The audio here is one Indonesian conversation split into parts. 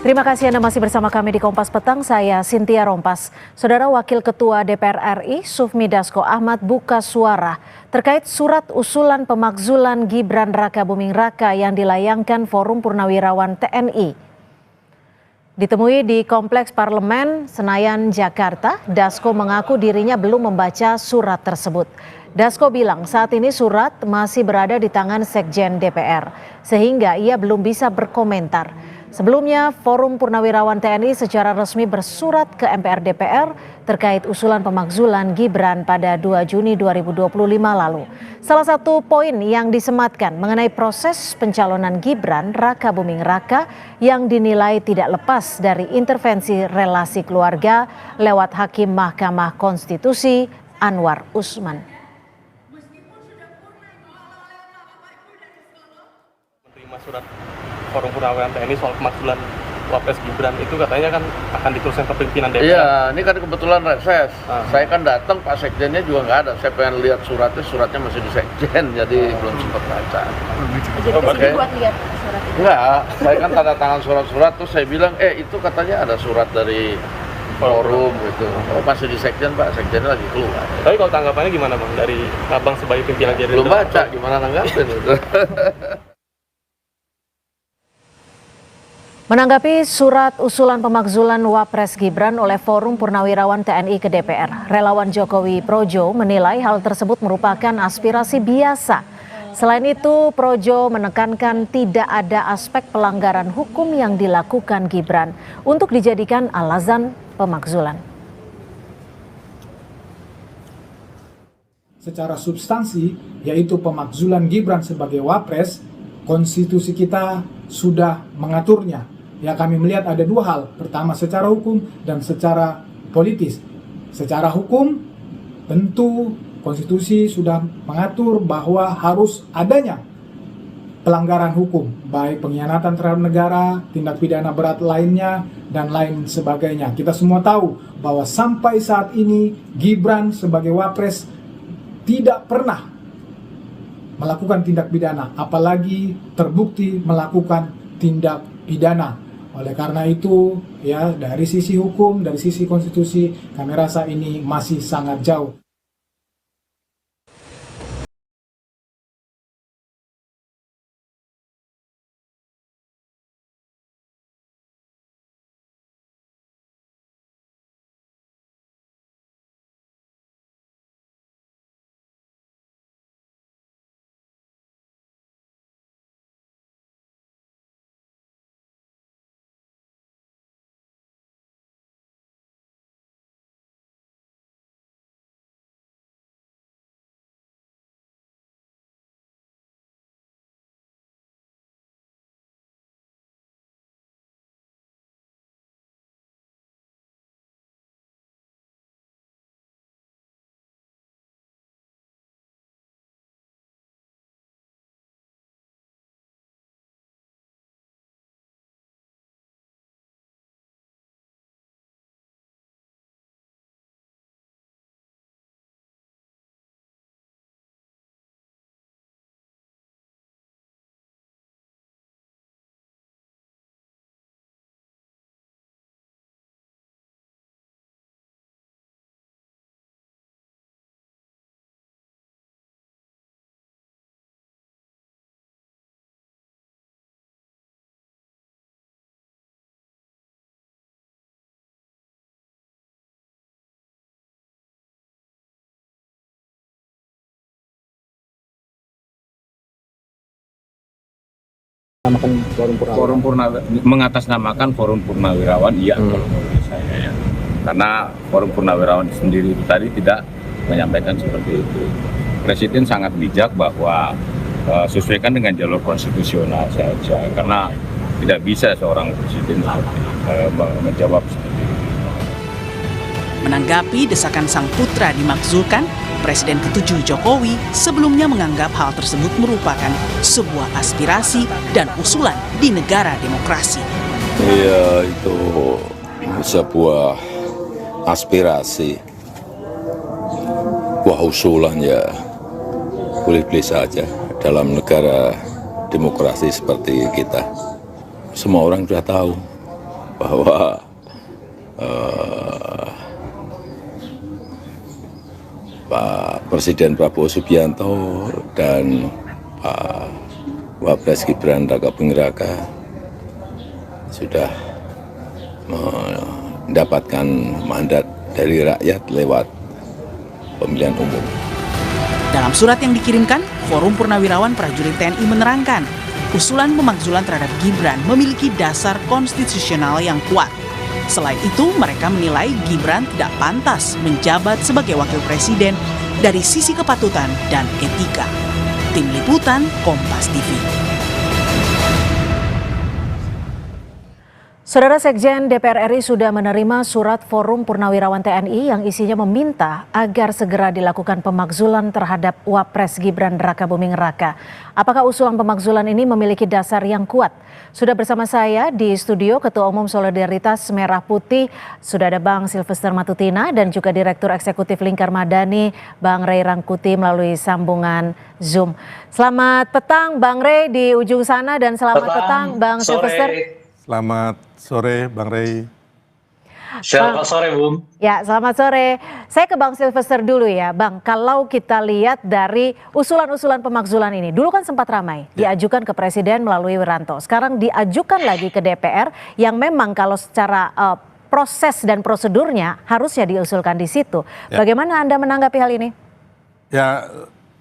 Terima kasih Anda masih bersama kami di Kompas Petang, saya Cynthia Rompas. Saudara Wakil Ketua DPR RI, Sufmi Dasko Ahmad buka suara terkait surat usulan pemakzulan Gibran Rakabuming Raka yang dilayangkan Forum Purnawirawan TNI. Ditemui di Kompleks Parlemen Senayan, Jakarta, Dasko mengaku dirinya belum membaca surat tersebut. Dasko bilang saat ini surat masih berada di tangan Sekjen DPR, sehingga ia belum bisa berkomentar. Sebelumnya, Forum Purnawirawan TNI secara resmi bersurat ke MPR DPR terkait usulan pemakzulan Gibran pada 2 Juni 2025 lalu. Salah satu poin yang disematkan mengenai proses pencalonan Gibran Rakabuming Raka yang dinilai tidak lepas dari intervensi relasi keluarga lewat Hakim Mahkamah Konstitusi Anwar Usman. Menerima surat Forum Purnawirawan TNI soal pemakzulan Wapres Gibran itu katanya kan akan diteruskan ke pimpinan DPR. Iya, ini kan kebetulan reses. Saya kan datang, Pak Sekjennya juga nggak ada. Saya pengen lihat suratnya masih di Sekjen, jadi belum sempat baca. Jadi kesini buat lihat surat itu? Enggak, saya kan tanda tangan surat-surat, terus saya bilang, itu katanya ada surat dari forum gitu. Oh, masih di Sekjen, Pak, Sekjennya lagi keluar. Tapi kalau tanggapannya gimana Bang, dari Abang sebagai pimpinan Gerindra? Belum baca, gimana nanggapin itu. Menanggapi surat usulan pemakzulan Wapres Gibran oleh Forum Purnawirawan TNI ke DPR, relawan Jokowi Projo menilai hal tersebut merupakan aspirasi biasa. Selain itu, Projo menekankan tidak ada aspek pelanggaran hukum yang dilakukan Gibran untuk dijadikan alasan pemakzulan. Secara substansi, yaitu pemakzulan Gibran sebagai Wapres, konstitusi kita sudah mengaturnya. Ya, kami melihat ada dua hal. Pertama secara hukum dan secara politis. Secara hukum, tentu konstitusi sudah mengatur bahwa harus adanya pelanggaran hukum, baik pengkhianatan terhadap negara, tindak pidana berat lainnya, dan lain sebagainya. Kita semua tahu bahwa sampai saat ini Gibran sebagai Wapres tidak pernah melakukan tindak pidana, apalagi terbukti melakukan tindak pidana. Oleh karena itu, ya, dari sisi hukum, dari sisi konstitusi, kami rasa ini masih sangat jauh. Mengatasnamakan Forum Purnawirawan, iya, kalau menurut saya ya. Karena Forum Purnawirawan sendiri itu tadi tidak menyampaikan seperti itu. Presiden sangat bijak bahwa sesuaikan dengan jalur konstitusional saja, karena tidak bisa seorang presiden menjawab seperti itu. Menanggapi desakan sang putra dimakzulkan, Presiden ke-7 Jokowi sebelumnya menganggap hal tersebut merupakan sebuah aspirasi dan usulan di negara demokrasi. Iya, itu sebuah aspirasi, buah usulan ya, boleh-boleh saja dalam negara demokrasi seperti kita. Semua orang sudah tahu bahwa Pak Presiden Prabowo Subianto dan Pak Wapres Gibran Rakabuming Raka sudah mendapatkan mandat dari rakyat lewat pemilihan umum. Dalam surat yang dikirimkan, Forum Purnawirawan Prajurit TNI menerangkan, usulan pemakzulan terhadap Gibran memiliki dasar konstitusional yang kuat. Selain itu, mereka menilai Gibran tidak pantas menjabat sebagai wakil presiden dari sisi kepatutan dan etika. Tim Liputan, Kompas TV. Saudara Sekjen DPR RI sudah menerima surat Forum Purnawirawan TNI yang isinya meminta agar segera dilakukan pemakzulan terhadap Wapres Gibran Rakabuming Raka. Apakah usulan pemakzulan ini memiliki dasar yang kuat? Sudah bersama saya di studio Ketua Umum Solidaritas Merah Putih, sudah ada Bang Silvester Matutina dan juga Direktur Eksekutif Lingkar Madani, Bang Ray Rangkuti melalui sambungan Zoom. Selamat petang Bang Ray di ujung sana dan selamat petang Bang Silvester. Selamat sore, Bang Ray. Selamat sore, Bung. Ya, selamat sore. Saya ke Bang Silvester dulu ya, Bang. Kalau kita lihat dari usulan-usulan pemakzulan ini, dulu kan sempat ramai, diajukan ke Presiden melalui Wiranto. Sekarang diajukan lagi ke DPR, yang memang kalau secara proses dan prosedurnya harusnya diusulkan di situ. Bagaimana Anda menanggapi hal ini? Ya,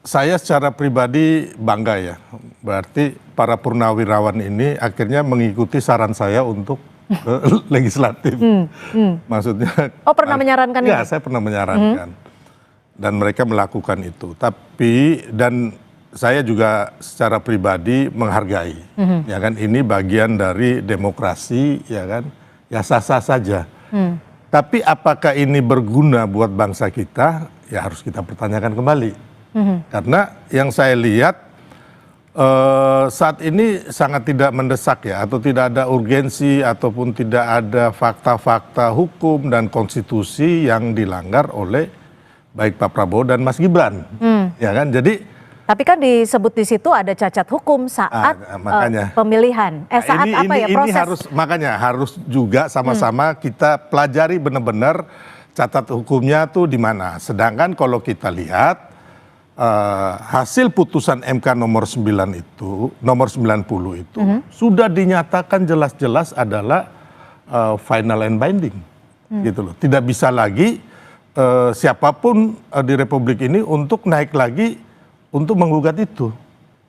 saya secara pribadi bangga ya. Berarti para purnawirawan ini akhirnya mengikuti saran saya untuk legislatif. Maksudnya. Oh, pernah menyarankan itu? Ya, saya pernah menyarankan. Dan mereka melakukan itu. Tapi, dan saya juga secara pribadi menghargai. Ya kan, ini bagian dari demokrasi, ya kan. Ya sah-sah saja. Tapi apakah ini berguna buat bangsa kita? Ya harus kita pertanyakan kembali. Karena yang saya lihat saat ini sangat tidak mendesak ya, atau tidak ada urgensi ataupun tidak ada fakta-fakta hukum dan konstitusi yang dilanggar oleh baik Pak Prabowo dan Mas Gibran, ya kan? Jadi tapi kan disebut di situ ada cacat hukum saat pemilihan, saat proses. Ini harus juga sama-sama kita pelajari benar-benar cacat hukumnya tuh di mana. Sedangkan kalau kita lihat hasil putusan MK nomor 90 itu sudah dinyatakan jelas-jelas adalah final and binding, gitu loh. Tidak bisa lagi siapapun di Republik ini untuk naik lagi untuk menggugat itu,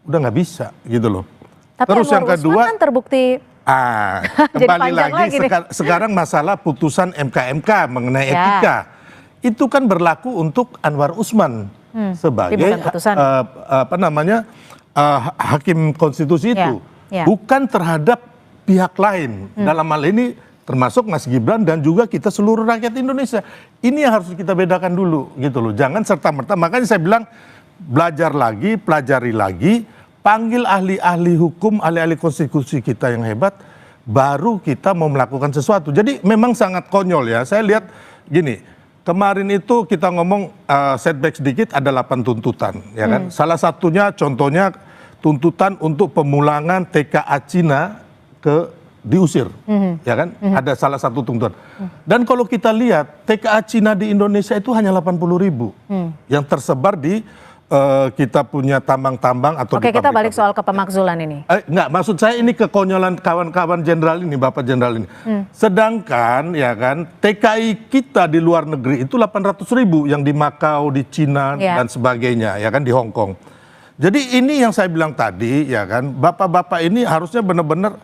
udah nggak bisa, gitu loh. Tapi terus yang kedua kan terbukti. Kembali lagi sekarang masalah putusan MK mengenai etika itu kan berlaku untuk Anwar Usman. Sebagai hakim konstitusi itu, bukan terhadap pihak lain. Dalam hal ini termasuk Mas Gibran dan juga kita seluruh rakyat Indonesia. Ini yang harus kita bedakan dulu, gitu loh. Jangan serta-merta. Makanya saya bilang belajar lagi, pelajari lagi, panggil ahli-ahli hukum, ahli-ahli konstitusi kita yang hebat, baru kita mau melakukan sesuatu. Jadi memang sangat konyol ya. Saya lihat gini. Kemarin itu kita ngomong setback sedikit ada 8 tuntutan, ya kan? Salah satunya contohnya tuntutan untuk pemulangan TKA Cina diusir, ya kan? Ada salah satu tuntutan. Dan kalau kita lihat TKA Cina di Indonesia itu hanya 80.000 yang tersebar di kita punya tambang-tambang atau Oke, kita balik soal ke pemakzulan ini. Enggak, maksud saya ini kekonyolan kawan-kawan jenderal ini, Bapak Jenderal ini. Sedangkan ya kan TKI kita di luar negeri itu 800.000 yang di Makau, di Cina dan sebagainya, ya kan, di Hong Kong. Jadi ini yang saya bilang tadi, ya kan, bapak-bapak ini harusnya benar-benar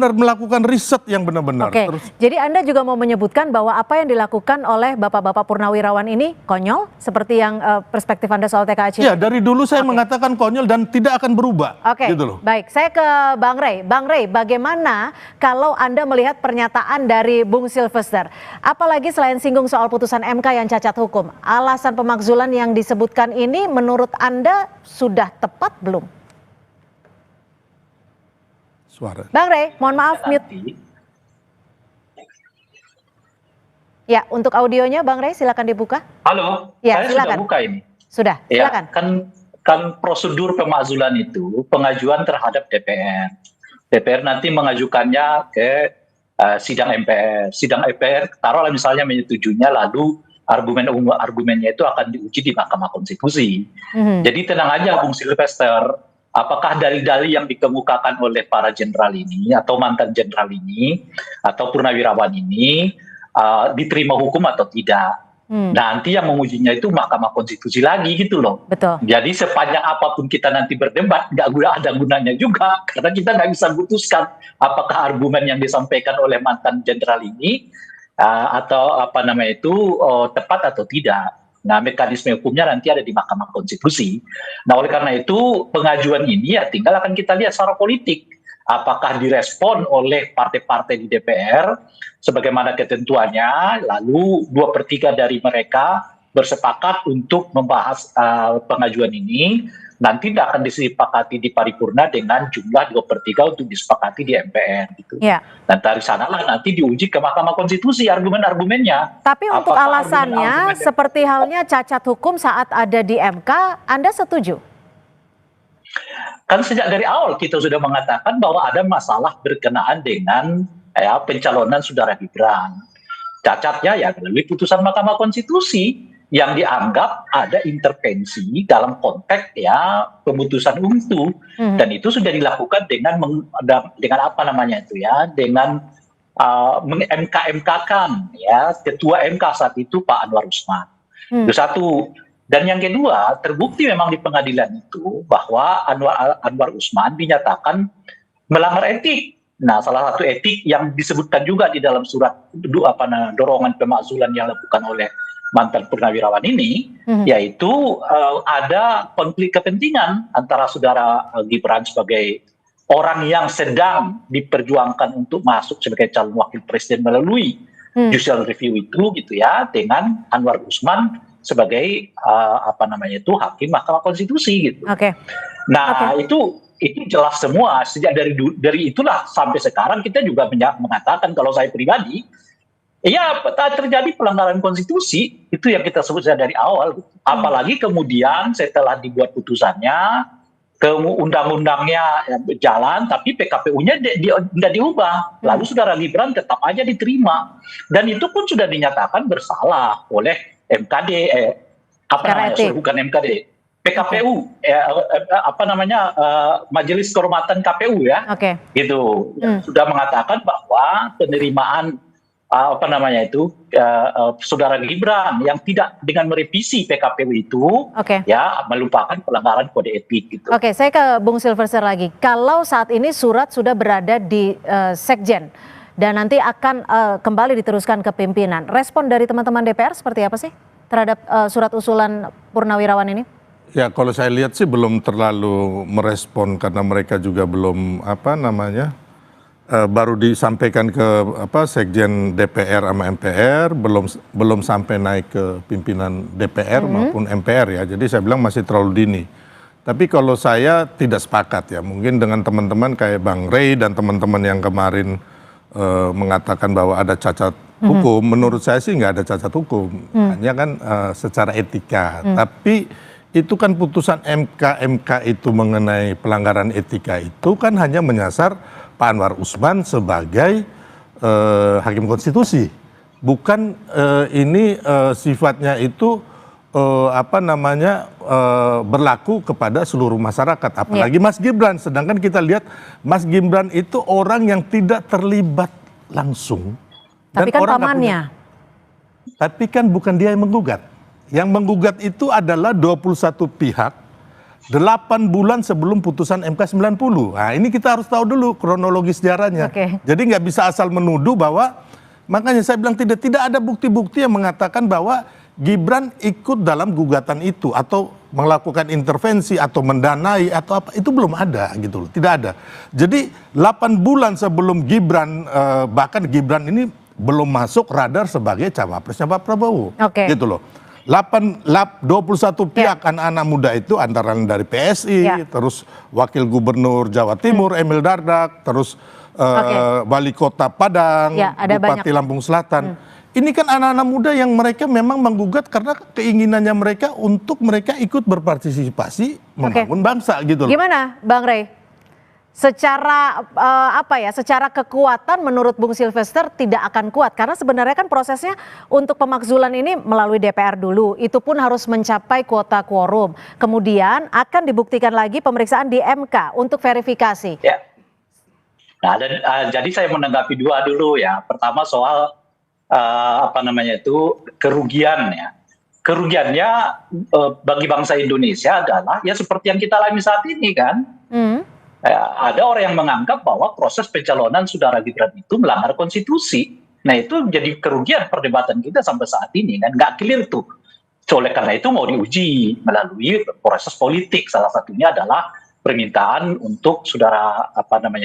melakukan riset yang benar-benar. Oke, jadi Anda juga mau menyebutkan bahwa apa yang dilakukan oleh bapak-bapak purnawirawan ini konyol, seperti yang perspektif Anda soal TKA Cina? Ya, dari dulu saya mengatakan konyol dan tidak akan berubah. Oke, gitu loh. Baik. Saya ke Bang Ray. Bang Ray, bagaimana kalau Anda melihat pernyataan dari Bung Silvester? Apalagi selain singgung soal putusan MK yang cacat hukum, alasan pemakzulan yang disebutkan ini menurut Anda sudah tepat belum? Bang Ray, mohon maaf mute. Ya, untuk audionya Bang Ray silakan dibuka. Halo, ya, saya silakan. sudah buka ini. Sudah, silakan. Ya, kan prosedur pemakzulan itu pengajuan terhadap DPR. DPR nanti mengajukannya ke sidang MPR. Sidang MPR taruhlah misalnya menyetujuinya, lalu argumennya itu akan diuji di Mahkamah Konstitusi. Jadi tenang aja Bung Silvester, apakah dalil-dalil yang dikemukakan oleh para jenderal ini atau mantan jenderal ini atau purnawirawan ini diterima hukum atau tidak. Nanti yang mengujinya itu Mahkamah Konstitusi lagi gitu loh. Betul. Jadi sepanjang apapun kita nanti berdebat, nggak ada gunanya juga, karena kita nggak bisa putuskan apakah argumen yang disampaikan oleh mantan jenderal ini atau tepat atau tidak. Nah, mekanisme hukumnya nanti ada di Mahkamah Konstitusi. Nah, oleh karena itu pengajuan ini ya tinggal akan kita lihat secara politik. Apakah direspon oleh partai-partai di DPR sebagaimana ketentuannya, lalu 2/3 dari mereka bersepakat untuk membahas pengajuan ini, nanti tidak akan disepakati di paripurna dengan jumlah 2/3 untuk disepakati di MPR gitu. Ya. Dan dari sanalah nanti diuji ke Mahkamah Konstitusi argumen-argumennya. Tapi untuk Apakah alasannya argumen-argumen seperti halnya cacat hukum saat ada di MK, Anda setuju? Kan sejak dari awal kita sudah mengatakan bahwa ada masalah berkenaan dengan pencalonan saudara Gibran. Cacatnya ya melalui putusan Mahkamah Konstitusi yang dianggap ada intervensi dalam konteks pemutusan itu, dan itu sudah dilakukan dengan apa namanya itu ya, dengan meng-MK-MK-kan ya Ketua MK saat itu Pak Anwar Usman. Itu satu. Dan yang kedua, terbukti memang di pengadilan itu bahwa Anwar Usman dinyatakan melanggar etik. Nah, salah satu etik yang disebutkan juga di dalam surat dorongan pemakzulan yang dilakukan oleh mantan purnawirawan ini, yaitu ada konflik kepentingan antara saudara Gibran sebagai orang yang sedang diperjuangkan untuk masuk sebagai calon wakil presiden melalui judicial review itu gitu ya, dengan Anwar Usman sebagai hakim Mahkamah Konstitusi gitu. Nah, itu jelas semua sejak dari itulah sampai sekarang kita juga mengatakan kalau saya pribadi ya terjadi pelanggaran konstitusi, itu yang kita sebut dari awal. Apalagi kemudian setelah dibuat putusannya, undang-undangnya jalan, tapi PKPU-nya tidak diubah. Lalu saudara Gibran tetap aja diterima, dan itu pun sudah dinyatakan bersalah oleh MKD, bukan MKD, PKPU, Majelis Kehormatan KPU ya, gitu, sudah mengatakan bahwa penerimaan saudara Gibran yang tidak dengan merevisi PKPU itu, ya melupakan pelanggaran kode etik gitu. Saya ke Bung Silvester lagi. Kalau saat ini surat sudah berada di Sekjen dan nanti akan kembali diteruskan ke pimpinan, respon dari teman-teman DPR seperti apa sih terhadap surat usulan Purnawirawan ini? Ya, kalau saya lihat sih belum terlalu merespon karena mereka juga belum baru disampaikan ke Sekjen DPR sama MPR, belum sampai naik ke pimpinan DPR maupun MPR ya. Jadi saya bilang masih terlalu dini. Tapi kalau saya tidak sepakat ya, mungkin dengan teman-teman kayak Bang Rey dan teman-teman yang kemarin mengatakan bahwa ada cacat hukum, menurut saya sih nggak ada cacat hukum, hanya kan secara etika. Tapi itu kan putusan MK itu mengenai pelanggaran etika itu kan hanya menyasar Pak Anwar Usman sebagai hakim konstitusi, bukan ini sifatnya itu berlaku kepada seluruh masyarakat, apalagi Mas Gibran. Sedangkan kita lihat Mas Gibran itu orang yang tidak terlibat langsung. Tapi kan pamannya. Tapi kan bukan dia yang menggugat. Yang menggugat itu adalah 21 pihak 8 bulan sebelum putusan MK 90. Nah, ini kita harus tahu dulu kronologi sejarahnya. Jadi nggak bisa asal menuduh bahwa, makanya saya bilang tidak ada bukti-bukti yang mengatakan bahwa Gibran ikut dalam gugatan itu atau melakukan intervensi atau mendanai atau apa, itu belum ada gitu loh, tidak ada. Jadi 8 bulan sebelum Gibran, bahkan Gibran ini belum masuk radar sebagai cawapresnya Pak Prabowo, gitu loh. 21 pihak anak-anak muda itu antara lain dari PSI, terus Wakil Gubernur Jawa Timur Emil Dardak, terus Wali Kota Padang, Bupati Lampung Selatan. Ini kan anak-anak muda yang mereka memang menggugat karena keinginannya mereka untuk mereka ikut berpartisipasi membangun bangsa gitu loh. Gimana Bang Rey? secara secara kekuatan menurut Bung Silvester tidak akan kuat karena sebenarnya kan prosesnya untuk pemakzulan ini melalui DPR dulu, itu pun harus mencapai kuota quorum, kemudian akan dibuktikan lagi pemeriksaan di MK untuk verifikasi. Ya. Nah, jadi saya menanggapi dua dulu ya. Pertama soal kerugian ya. Kerugiannya bagi bangsa Indonesia adalah ya seperti yang kita alami saat ini kan. Ada orang yang menganggap bahwa proses pencalonan saudara Gibran itu melanggar konstitusi. Nah itu jadi kerugian perdebatan kita sampai saat ini kan, nggak clear tuh. Oleh karena itu mau diuji melalui proses politik. Salah satunya adalah permintaan untuk saudara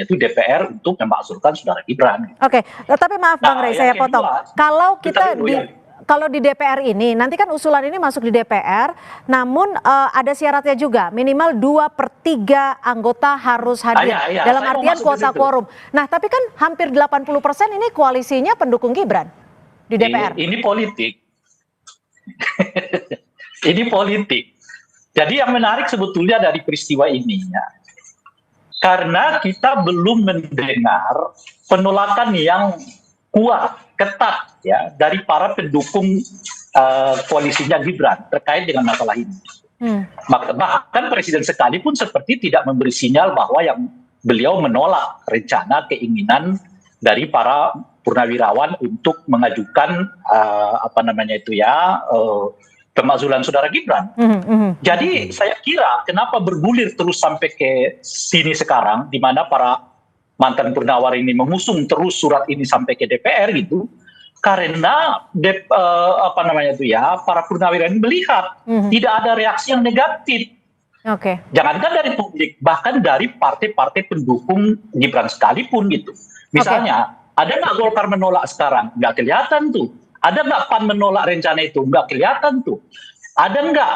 DPR untuk memakzulkan saudara Gibran. Oke, tapi maaf Bang Rey, saya potong. Kalau kita kalau di DPR ini, nanti kan usulan ini masuk di DPR, namun ada syaratnya juga, minimal 2/3 anggota harus hadir, dalam artian kuota quorum. Nah, tapi kan hampir 80% ini koalisinya pendukung Gibran di DPR. Ini politik. Ini politik. Jadi yang menarik sebetulnya dari peristiwa ini, ya, karena kita belum mendengar penolakan yang kuat, ketat ya dari para pendukung koalisinya Gibran terkait dengan masalah ini. Bahkan Presiden sekalipun seperti tidak memberi sinyal bahwa yang beliau menolak rencana keinginan dari para purnawirawan untuk mengajukan pemakzulan saudara Gibran. Jadi saya kira kenapa bergulir terus sampai ke sini sekarang, di mana para mantan purnawirawan ini mengusung terus surat ini sampai ke DPR gitu, karena para purnawirawan melihat tidak ada reaksi yang negatif. Jangankan dari publik, bahkan dari partai-partai pendukung Gibran sekalipun gitu. Misalnya, ada nggak Golkar menolak sekarang? Nggak kelihatan tuh. Ada nggak PAN menolak rencana itu? Nggak kelihatan tuh. Ada nggak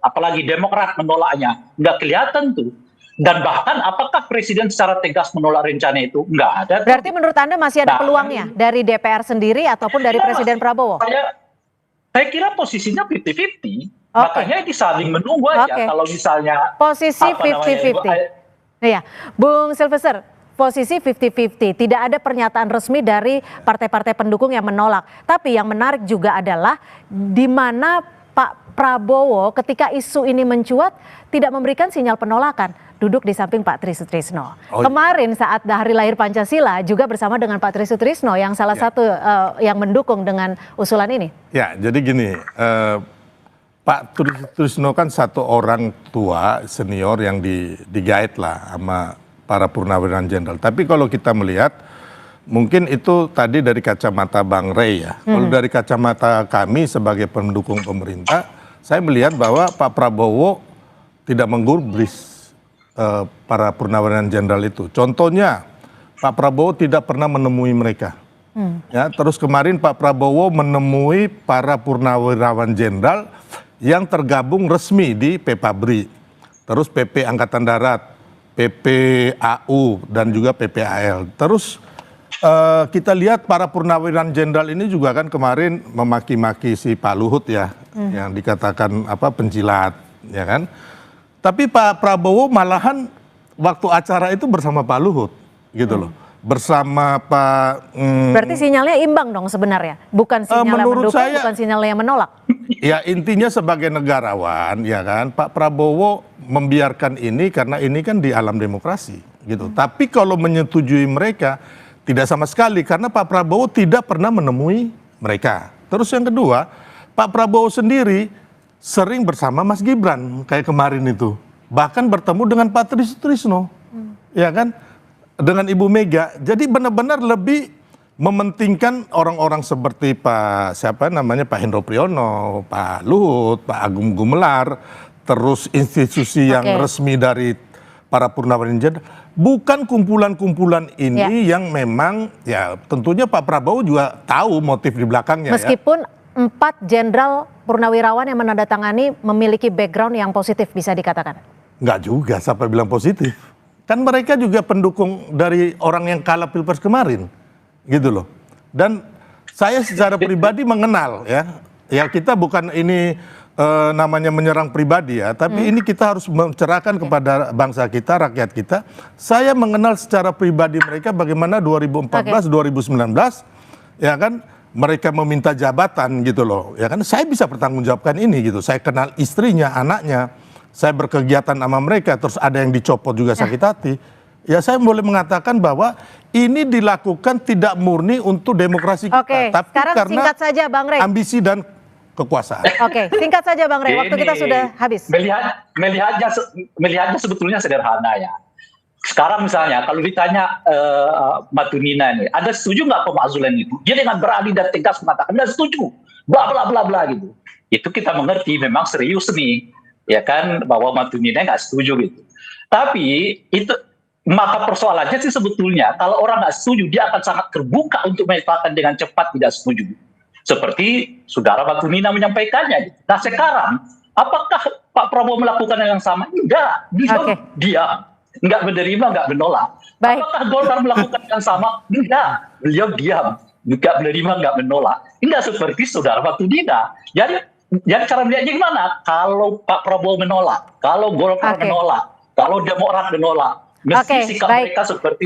apalagi Demokrat menolaknya? Nggak kelihatan tuh. Dan bahkan apakah Presiden secara tegas menolak rencana itu? Nggak ada. Berarti menurut Anda masih ada peluangnya dari DPR sendiri ataupun dari Presiden Prabowo? Saya kira posisinya 50-50. Makanya disaling menunggu aja. Kalau misalnya posisi 50-50. Iya, Bung Silvester, posisi 50-50. Tidak ada pernyataan resmi dari partai-partai pendukung yang menolak. Tapi yang menarik juga adalah di mana Pak Prabowo ketika isu ini mencuat tidak memberikan sinyal penolakan. Duduk di samping Pak Tri Sutrisno. Kemarin saat hari lahir Pancasila juga bersama dengan Pak Tri Sutrisno yang salah satu yang mendukung dengan usulan ini. Ya, jadi gini, Pak Tri Sutrisno kan satu orang tua senior yang digait lah sama para purnawirawan jenderal. Tapi kalau kita melihat, mungkin itu tadi dari kacamata Bang Rey ya. Kalau dari kacamata kami sebagai pendukung pemerintah, saya melihat bahwa Pak Prabowo tidak menggubris para purnawirawan jenderal itu. Contohnya, Pak Prabowo tidak pernah menemui mereka. Ya, terus kemarin Pak Prabowo menemui para purnawirawan jenderal yang tergabung resmi di PPABRI, terus PP Angkatan Darat, PPAU, dan juga PPAL. Terus kita lihat para purnawirawan jenderal ini juga kan kemarin memaki-maki si Pak Luhut ya, yang dikatakan penjilat, ya kan? Tapi Pak Prabowo malahan waktu acara itu bersama Pak Luhut, gitu loh. Bersama Pak... Berarti sinyalnya imbang dong sebenarnya? Bukan sinyal yang mendukung, bukan sinyal yang menolak? Ya intinya sebagai negarawan, ya kan, Pak Prabowo membiarkan ini karena ini kan di alam demokrasi, gitu. Tapi kalau menyetujui mereka, tidak sama sekali, karena Pak Prabowo tidak pernah menemui mereka. Terus yang kedua, Pak Prabowo sendiri sering bersama Mas Gibran kayak kemarin itu, bahkan bertemu dengan Pak Tri Sutrisno, ya kan, dengan Ibu Mega. Jadi benar-benar lebih mementingkan orang-orang seperti Pak Hendro Priyono, Pak Luhut, Pak Agung Gumelar, terus institusi yang resmi dari para purnawirawan jenderal, bukan kumpulan-kumpulan ini yang memang ya tentunya Pak Prabowo juga tahu motif di belakangnya. Meskipun 4 jenderal purnawirawan yang menandatangani memiliki background yang positif bisa dikatakan? Enggak juga, siapa bilang positif? Kan mereka juga pendukung dari orang yang kalah Pilpres kemarin, gitu loh. Dan saya secara pribadi mengenal ya kita bukan ini namanya menyerang pribadi ya, tapi ini kita harus mencerahkan kepada bangsa kita, rakyat kita. Saya mengenal secara pribadi mereka bagaimana 2014, 2019, ya kan, mereka meminta jabatan gitu loh, ya kan. Saya bisa pertanggungjawabkan ini gitu. Saya kenal istrinya, anaknya, saya berkegiatan sama mereka, terus ada yang dicopot juga sakit hati. Ya saya boleh mengatakan bahwa ini dilakukan tidak murni untuk demokrasi kita, tapi sekarang karena singkat saja Bang Rey. ambisi dan kekuasaan. Oke, singkat saja Bang Rey, waktu kita sudah habis. Melihatnya sebetulnya sederhana ya. Sekarang misalnya kalau ditanya Matunina ini, Anda setuju nggak pemakzulan itu? Dia dengan berani dan tegas mengatakan, Anda setuju, bla bla bla bla gitu. Itu kita mengerti memang serius nih, ya kan, bahwa Matunina nggak setuju gitu. Tapi itu maka persoalannya sih sebetulnya kalau orang nggak setuju dia akan sangat terbuka untuk menyatakan dengan cepat tidak setuju. Seperti saudara Matunina menyampaikannya. Nah sekarang apakah Pak Prabowo melakukan yang sama? Enggak, diam. Enggak menerima, enggak menolak. Baik. Apakah Golkar melakukan yang sama? Enggak, beliau diam. Enggak menerima, enggak menolak. Enggak seperti saudara Matunina. Jadi cara melihatnya gimana? Kalau Pak Prabowo menolak, kalau Golkar menolak, kalau Demokrat menolak, Oke, baik.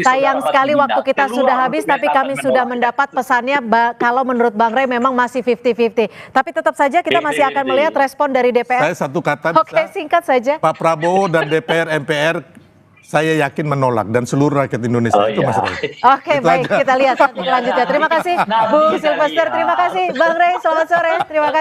Sayang sekali waktu kita sudah habis, tapi kami sudah mendapat pesannya kalau menurut Bang Rey memang masih 50-50. Tapi tetap saja kita masih akan melihat respon dari DPR. Saya satu kata Oke, singkat saja. Pak Prabowo dan DPR, MPR, saya yakin menolak dan seluruh rakyat Indonesia itu Mas Rey. Oke, baik, kita lihat selanjutnya. Terima kasih Bung Silvester, terima kasih Bang Rey, selamat sore. Terima kasih.